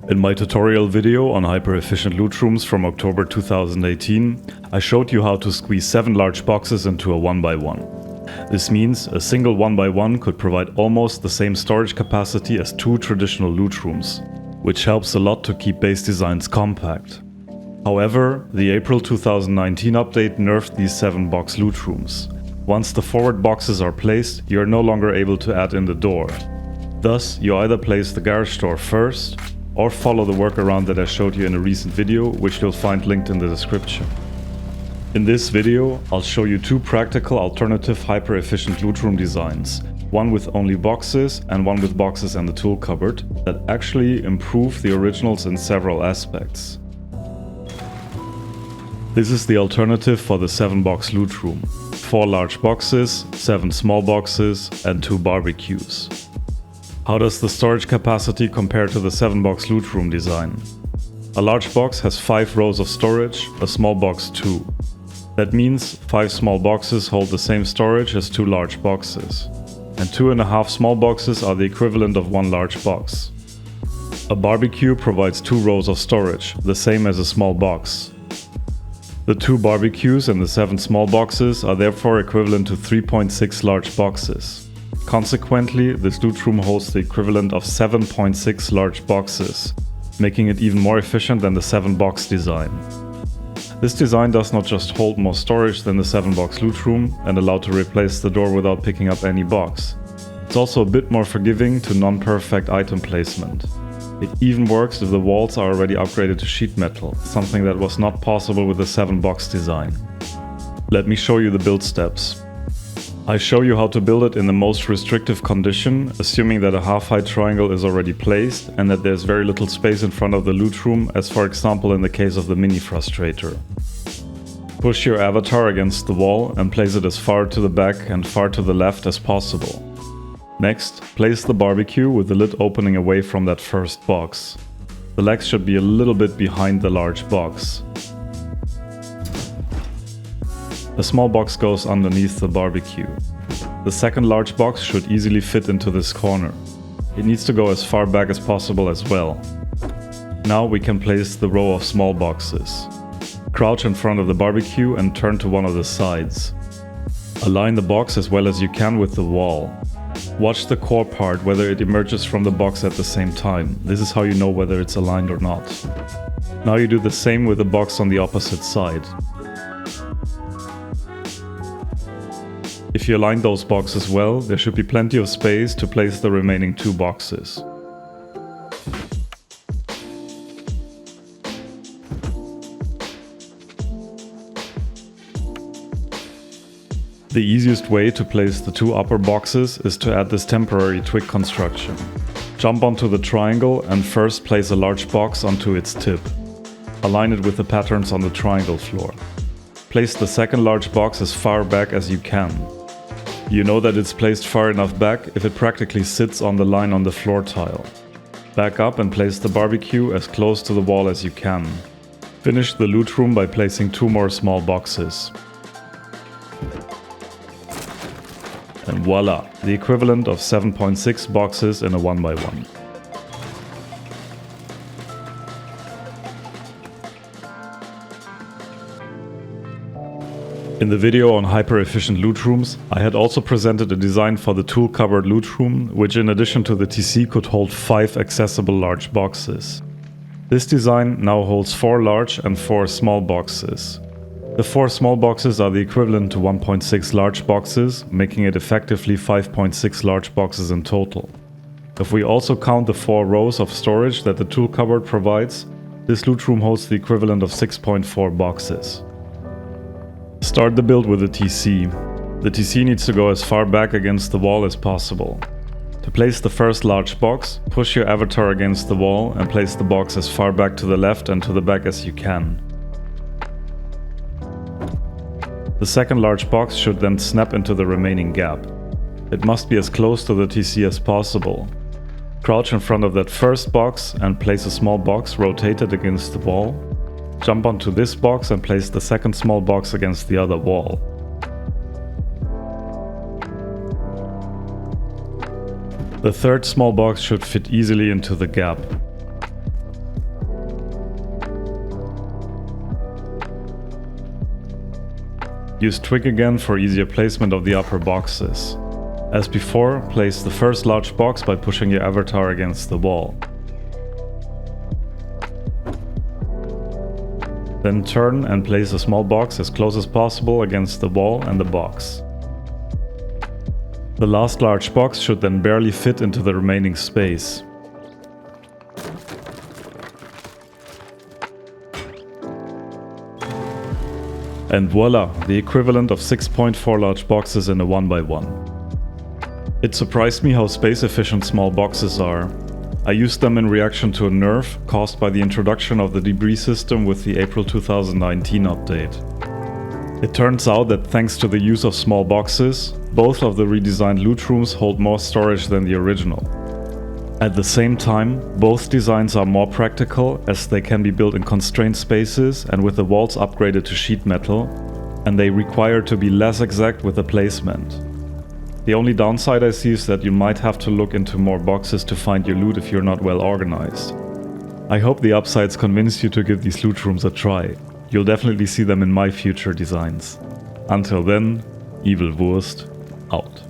In my tutorial video on hyper-efficient loot rooms from October 2018, I showed you how to squeeze 7 large boxes into a 1x1. This means a single 1x1 could provide almost the same storage capacity as 2 traditional loot rooms, which helps a lot to keep base designs compact. However, the April 2019 update nerfed these 7-box loot rooms. Once the forward boxes are placed, you are no longer able to add in the door. Thus, you either place the garage door first, or follow the workaround that I showed you in a recent video, which you'll find linked in the description. In this video, I'll show you 2 practical alternative hyper-efficient loot room designs, one with only boxes and one with boxes and the tool cupboard, that actually improve the originals in several aspects. This is the alternative for the 7-box loot room. 4 large boxes, 7 small boxes, and 2 barbecues. How does the storage capacity compare to the 7-box loot room design? A large box has 5 rows of storage, a small box 2. That means 5 small boxes hold the same storage as 2 large boxes. And 2.5 small boxes are the equivalent of 1 large box. A barbecue provides 2 rows of storage, the same as a small box. The 2 barbecues and the 7 small boxes are therefore equivalent to 3.6 large boxes. Consequently, this loot room holds the equivalent of 7.6 large boxes, making it even more efficient than the 7-box design. This design does not just hold more storage than the 7-box loot room and allow to replace the door without picking up any box. It's also a bit more forgiving to non-perfect item placement. It even works if the walls are already upgraded to sheet metal, something that was not possible with the 7-box design. Let me show you the build steps. I show you how to build it in the most restrictive condition, assuming that a half-height triangle is already placed and that there's very little space in front of the loot room, as for example in the case of the mini frustrator. Push your avatar against the wall and place it as far to the back and far to the left as possible. Next, place the barbecue with the lid opening away from that first box. The legs should be a little bit behind the large box. A small box goes underneath the barbecue. The second large box should easily fit into this corner. It needs to go as far back as possible as well. Now we can place the row of small boxes. Crouch in front of the barbecue and turn to one of the sides. Align the box as well as you can with the wall. Watch the core part, whether it emerges from the box at the same time. This is how you know whether it's aligned or not. Now you do the same with the box on the opposite side. If you align those boxes well, there should be plenty of space to place the remaining 2 boxes. The easiest way to place the 2 upper boxes is to add this temporary twig construction. Jump onto the triangle and first place a large box onto its tip. Align it with the patterns on the triangle floor. Place the second large box as far back as you can. You know that it's placed far enough back if it practically sits on the line on the floor tile. Back up and place the barbecue as close to the wall as you can. Finish the loot room by placing 2 more small boxes. And voila, the equivalent of 7.6 boxes in a 1x1. In the video on hyper-efficient loot rooms, I had also presented a design for the tool cupboard loot room, which in addition to the TC could hold 5 accessible large boxes. This design now holds 4 large and 4 small boxes. The 4 small boxes are the equivalent to 1.6 large boxes, making it effectively 5.6 large boxes in total. If we also count the 4 rows of storage that the tool cupboard provides, this loot room holds the equivalent of 6.4 boxes. Start the build with the TC. The TC needs to go as far back against the wall as possible. To place the first large box, push your avatar against the wall and place the box as far back to the left and to the back as you can. The second large box should then snap into the remaining gap. It must be as close to the TC as possible. Crouch in front of that first box and place a small box rotated against the wall. Jump onto this box and place the second small box against the other wall. The third small box should fit easily into the gap. Use twig again for easier placement of the upper boxes. As before, place the first large box by pushing your avatar against the wall. Then turn and place a small box as close as possible against the wall and the box. The last large box should then barely fit into the remaining space. And voila, the equivalent of 6.4 large boxes in a 1x1. It surprised me how space efficient small boxes are. I used them in reaction to a nerf caused by the introduction of the debris system with the April 2019 update. It turns out that thanks to the use of small boxes, both of the redesigned loot rooms hold more storage than the original. At the same time, both designs are more practical as they can be built in constrained spaces and with the walls upgraded to sheet metal, and they require to be less exact with the placement. The only downside I see is that you might have to look into more boxes to find your loot if you're not well organized. I hope the upsides convince you to give these loot rooms a try. You'll definitely see them in my future designs. Until then, Evil Wurst out.